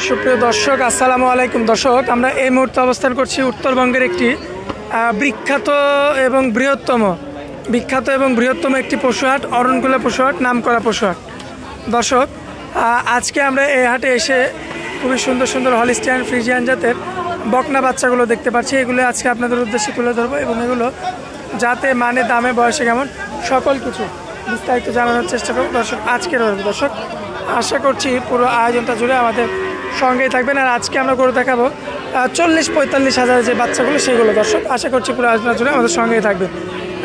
সুপ্রিয় দর্শক, আসসালামু আলাইকুম। দর্শক, আমরা এই মুহূর্তে অবস্থান করছি উত্তরবঙ্গের একটি বিখ্যাত এবং বৃহত্তম একটি পশুহাট, অরণকুলা পশুহাট, নামকরা পশুহাট। দর্শক, আজকে আমরা এই হাটে এসে খুবই সুন্দর সুন্দর হলিস্টিয়ান ফ্রিজিয়ান জাতের বকনা বাচ্চাগুলো দেখতে পাচ্ছি। এগুলো আজকে আপনাদের উদ্দেশ্যে তুলে ধরবো এবং এগুলো যাতে মানে, দামে, বয়সে কেমন সকল কিছু বিস্তারিত জানানোর চেষ্টা করবো। দর্শক আশা করছি পুরো আয়োজনটা জুড়ে আমাদের সঙ্গেই থাকবেন। আর আজকে আমরা করে দেখাবো 40-45 হাজারের যে বাচ্চাগুলো সেগুলো। দর্শক আশা করছি পুরো আয়োজনটা জুড়ে আমাদের সঙ্গেই থাকবেন।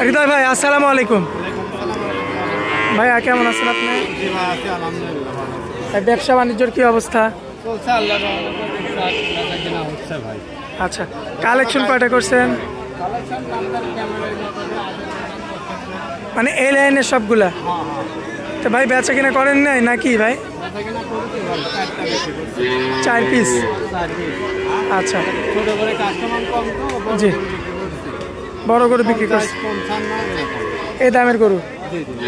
হৃদয় ভাই, আসসালামু আলাইকুম। ভাইয়া কেমন আছেন আপনি? ব্যবসা বাণিজ্যের কি অবস্থা? আচ্ছা, কালেকশন কয়টা করছেন? মানে এই লাইনের সবগুলা? তো ভাই বেচা কিনা করেন নাই নাকি ভাই? 4 পিস। আচ্ছা, জি, বড় গরু বিক্রি করছেন? এই দামের গরু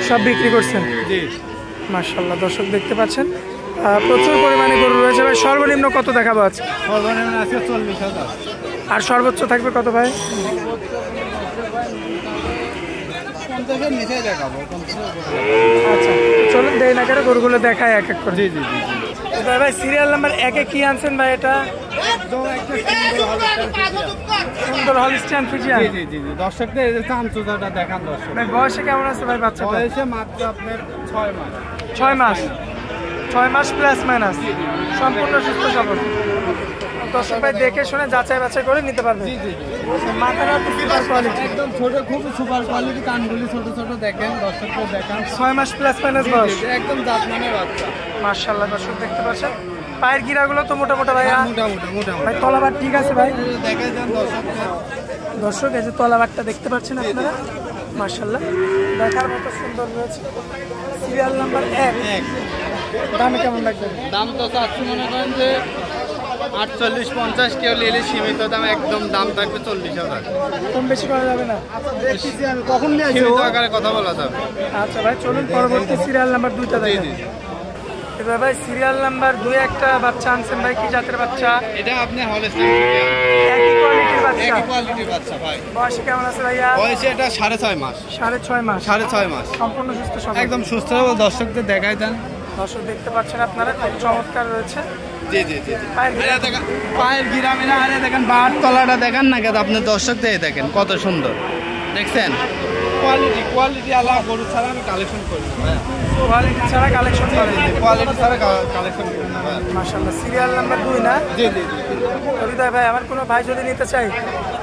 সব বিক্রি করছেন? মাশাআল্লাহ। দর্শক দেখতে পাচ্ছেন প্রচুর পরিমাণে গরু রয়েছে ভাই। সর্বনিম্ন কত দেখাবো আজকে? সর্বনিম্ন আছে 40,000। আর সর্বোচ্চ থাকবে কত ভাই? আচ্ছা, চলুন দেই না কেন, গরুগুলো দেখায় এক এক করে। জি জি জি। ভাই সিরিয়াল নাম্বার 1-এ কি আনছেন ভাই? এটা সুন্দর হলিস্টিয়ান ফ্রিজিয়ান। জি জি জি। দর্শকদের চামচুদাটা দেখান দর্শক। ভাই বয়সে কেমন আছে ভাই বাচ্চা? বয়সে মাত্র আপনার 6 মাস। 6 মাস? 6 মাস প্লাস মাইনাস, সম্পূর্ণ সুস্থ সবল। দর্শক ভাই দেখে শুনে যাচাই বাছাই করে নিতে পারবে। জি জি। মাথাটা সুপার কোয়ালিটি, একদম ছোট, খুব সুপার কোয়ালিটি। কানগুলি ছোট ছোট দেখেন, দর্শকদের দেখান। 6 মাস প্লাস মাইনাস বয়স, একদম জাত মানের বাচ্চা। মাশাআল্লাহ। দর্শক দেখতে পাচ্ছেন পায়ের গিরাগুলো তো মোটা মোটা ভাইয়া? মোটামুটি। ভাই তলাবার ঠিক আছে ভাই? দেখে যান দর্শক, এই যে তলাবারটা দেখতে পাচ্ছেন আপনারা, মাশাআল্লাহ দেখার মতো সুন্দর রয়েছে। সিরিয়াল নাম্বার 1, দামে কেমন লাগবে? দাম তো চাচ্ছি মনে করেন যে 48-50, কেউ নিলে সীমিত দাম, একদম দাম থাকবে 40,000। কম বেশি করা যাবে না? কখন নিয়ে সীমিত আকারে কথা বলা যাবে। আচ্ছা ভাই, চলুন পরবর্তী সিরিয়াল নাম্বার 2টা দেখেন। এবার ভাই সিরিয়াল নাম্বার 2 একটা বাচ্চা আনছেন ভাই, কি জাতের বাচ্চা? এটা আপনি হলিস্টিয়ান একই কোয়ালিটির বাচ্চা? একই কোয়ালিটির বাচ্চা ভাই। বয়সে কেমন আছে ভাইয়া? বয়সে এটা 6.5 মাস। 6.5 মাস? 6.5 মাস। সম্পূর্ণ সুস্থ সবল? একদম সুস্থ। দর্শকদের দেখাই দেন। দর্শক দেখতে পাচ্ছেন আপনারা, খুব চমৎকার রয়েছে। জি জি জি। পায়ের গিরামিনা, আরে দেখেন বাহার তলাটা দেখেন না কেন আপনি? দর্শকদের দেখেন কত সুন্দর, দেখছেন? কোয়ালিটি আল্লাহ। গরু ছাড়া আমি কালেকশন করি না, কোয়ালিটি ছাড়া কালেকশন করেন? কোয়ালিটি ছাড়া কালেকশন করি না। মাশাআল্লাহ। সিরিয়াল নাম্বার 2 না? জি জি জি। হৃদয় ভাই, আমার কোনো ভাই যদি নিতে চাই,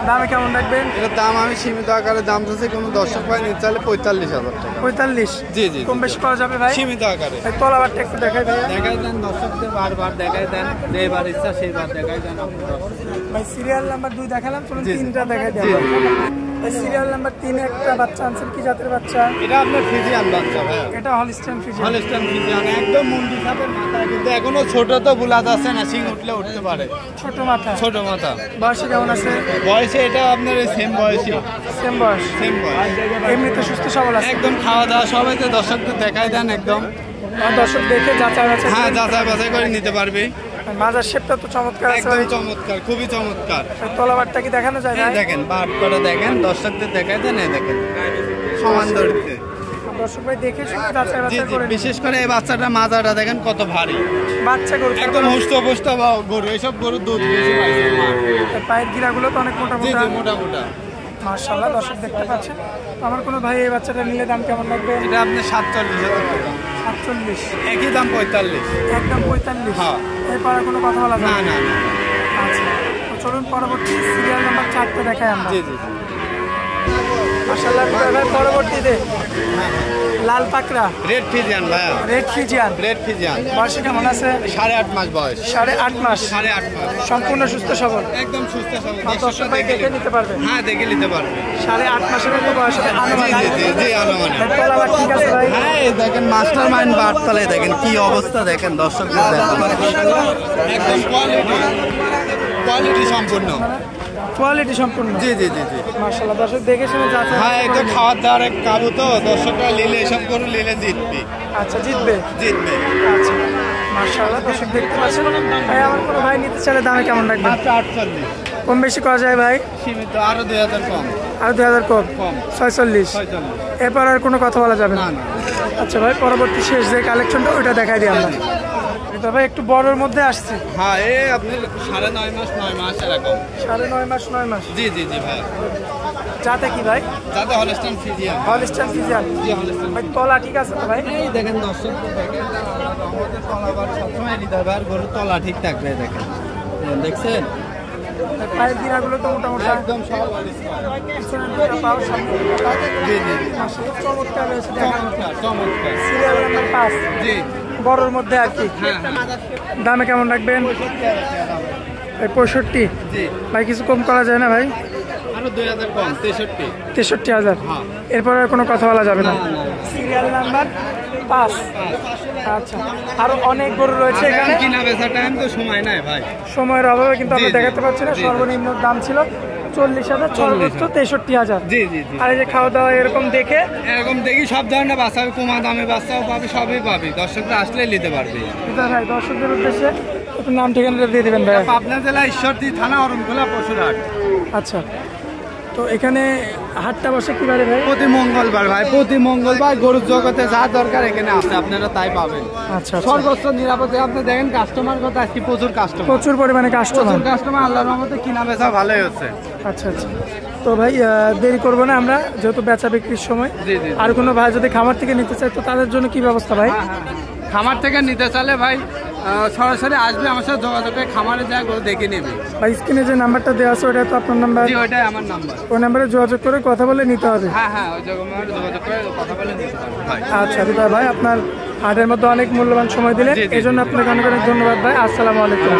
দামে কেমন রাখবেন? এটার দাম আমি সীমিত আকারে দাম চাচ্ছি, কোনো দর্শক ভাই নিতে চাইলে 45,000 টাকা। 45? জি জি। কম বেশি করা যাবে ভাই? সীমিত আকারে। ভাই তলাবারটা একটু দেখাই ভাইয়া। দেখাই দেন দর্শকদের, বারবার দেখাই দেন, যেবার ইচ্ছা সেইবার দেখাই দেন। ভাই সিরিয়াল নাম্বার 2 দেখালাম, চলুন 3টা দেখাই দেন। ভাই সিরিয়াল নাম্বার 3-এ একটা বাচ্চা আনছেন, কি জাতের বাচ্চা? এটা আপনার ফ্রিজিয়ান বাচ্চা ভাই। এটা হলিস্টিয়ান ফ্রিজিয়ান? হলিস্টিয়ান ফ্রিজিয়ান, একদম মুন্ডি সাপের মাথা, কিন্তু এখনো ছোট তো বুলা যাচ্ছে না, সিং উঠলে উঠতে পারে। ছোট মাথা? ছোট মাথা। বয়সে কেমন আছে? বয়সে এটা আপনার সেম বয়সী। সেম বয়স? সেম বয়স। এমনিতে সুস্থ সবল আছে? একদম খাওয়া দাওয়া সবাই তো দর্শকদের দেখাই দেন একদম। দর্শক দেখে যাচাই বাছাই? হ্যাঁ, যাচাই বাছাই করে নিতে পারবে। মাজার শেপটা তো চমৎকার আছে একদম ভাই। চমৎকার, খুবই চমৎকার। তলাবারটা কি দেখানো যায় ভাই? দেখেন বাট করে দেখেন, দর্শকদের দেখাই দেন, এই দেখেন সমান ধরতে। দর্শক ভাই দেখে শুনে যাচাই বাছাই করে? বিশেষ করে এই বাচ্চাটা মাজাটা দেখেন কত ভারী, বাচ্চা গরু একদম হুষ্ট গরু। এইসব গরুর দুধ বেশি পাইছে। পায়ের গিরাগুলো তো অনেক মোটা মোটা? মোটা মোটা। মাশাআল্লাহ। দর্শক দেখতে পাচ্ছেন। আমার কোনো ভাই এই বাচ্চাটা নিলে দাম কেমন লাগবে? এটা আপনি 47,000 টাকা। 47? একই দাম 45। একদম 45? হ্যাঁ। এরপরে কোনো কথা বলা না যায় না না। আচ্ছা, তো চলুন পরবর্তী সিরিয়াল নাম্বার 4টা দেখাই আমরা। জি জি। মাশাআল্লাহ। ভাই পরবর্তীতে লাল পাকড়া রেড ফ্রিজিয়ান ভাইয়া। Red Friesian? Red Friesian. বয়সে কেমন আছে? 8.5 মাস বয়স। 8.5 মাস? 8.5 মাস। সম্পূর্ণ সুস্থ সবল? একদম সুস্থ সবল। দর্শক ভাই দেখে নিতে পারবে? হ্যাঁ, দেখে নিতে পারবে। 8.5 মাসের মতো বয়স হবে আনুমানিক? জি জি জি, আনুমানিক। তলাবার ঠিক আছে ভাই? হ্যাঁ, এই দেখেন মাস্টার মাইন্ড বাটতলে দেখেন কি অবস্থা, দেখেন দর্শকদের দেখেন একদম কোয়ালিটি সম্পূর্ণ। কোয়ালিটি সম্পূর্ণ? জি জি জি জি। মাশাআল্লাহ। দর্শক দেখে শুনে যাচাই? হ্যাঁ, একটু খাওয়ার দাওয়ার এক কাবু তো, দর্শকরা নিলে এসব গরু নিলে জিতবে। আচ্ছা, জিতবে? জিতবে। আচ্ছা, মাশাআল্লাহ দর্শক দেখতে পাচ্ছেন। ভাই আমার কোনো ভাই নিতে চাইলে দামে কেমন রাখবেন? মাত্র 48। কম বেশি করা যায় ভাই? সীমিত, আরো 2000 কম। আর 2000 কম? কম। 46। 46। এরপর আর কোনো কথা বলা যাবে না? না, না। আচ্ছা ভাই, পরবর্তী শেষ যে কালেকশনটা ওইটা দেখাই দিই আমরা। এটা ভাই একটু বড়র মধ্যে আসছে। হ্যাঁ, এই আপনি 9.5 মাস 9 মাস এরকম। 9.5 মাস 9 মাস। জি জি জি ভাই। যাতে কি ভাই? যাতে হলস্টাইন ফ্রিজিয়ান। Holstein Friesian. জি হলস্টাইন। ভাই তলা ঠিক আছে তো ভাই? এই দেখেন দর্শক দেখেন, আমাদের তলাবার সবসময় নিতে হবে, আর গরুর তলা ঠিক থাকবে। দেখেন দেখছেন পায়ের গিরাগুলো তো মোটামুটি একদম সব পিছনের দিকটা পাও, সামনের দিকটা পাও। জি জি জি। মাশাআল্লাহ চমৎকার রয়েছে দেখার মতো। চমৎকার চমৎকার। সিরিয়াল নাম্বার 5 জি বড়র মধ্যে আর কি। হ্যাঁ দামে কেমন রাখবেন? 65। জি। ভাই কিছু কম করা যায় না ভাই? আরো 2000 কম, 63। 63,000। হ্যাঁ। এরপর আর কোনো কথা বলা যাবে না? না, না। Serial number 5। আচ্ছা, আরো অনেক গরু রয়েছে এখানে। কিনা বেচা টাইম তো সময় নাই ভাই। সময়ের অভাবে কিন্তু আমরা জি, জি। দেখাতে পারছি না। জি, জি। সর্বনিম্ন দাম ছিল 40,000, সর্বোচ্চ 63,000। জি জি জি। আর এই যে খাওয়া দাওয়া এরকম দেখে এরকম দেখি সব ধরনের বাচ্চা হবে, কমা দামে বাচ্চাও পাবে, সবই পাবে, দর্শকরা আসলেই নিতে পারবে। ভাই দর্শকদের উদ্দেশ্যে একটু নাম ঠিকানাটা দিয়ে দিবেন ভাই। পাবনা জেলা ঈশ্বরদী থানা অরণখোলা পশুরহাট। আচ্ছা, তো এখানে হাটটা বসে কি বারে ভাই? প্রতি মঙ্গলবার ভাই, প্রতি মঙ্গলবার গরুর জগতে যা দরকার এখানে আছে, আপনারা তাই পাবেন। আচ্ছা আচ্ছা। সর্বোচ্চ নিরাপদে। আপনি দেখেন কাস্টমার কথা, আজকে প্রচুর কাস্টমার, প্রচুর পরিমাণে কাস্টমার। প্রচুর কাস্টমার। আল্লাহর রহমতে কিনা বেচা ভালোই হচ্ছে। আচ্ছা আচ্ছা। তো ভাই দেরি করবো না আমরা, যেহেতু বেচা বিক্রির সময়। জি, জি। আর কোনো ভাই যদি খামার থেকে নিতে চায় তো তাদের জন্য কি ব্যবস্থা ভাই? খামার থেকে নিতে চাইলে ভাই সরাসরি আসবে, আমার সাথে যোগাযোগ করে খামারে যায় গরু দেখে নেবে। ভাই স্ক্রিনে যে নাম্বারটা দেওয়া আছে ওটা তো আপনার নাম্বার? জি, ওইটাই আমার নাম্বার। ওই নাম্বারে যোগাযোগ করে কথা বলে নিতে হবে। হ্যাঁ হ্যাঁ, ওই যোগাযোগ করে কথা বলে নিতে পারবো ভাই। আচ্ছা হৃদয় ভাই, আপনার হাটের মধ্যে অনেক মূল্যবান সময় দিলেন, জি, জি, এই জন্য জি। আপনাকে অনেক অনেক ধন্যবাদ ভাই। আসসালামু আলাইকুম।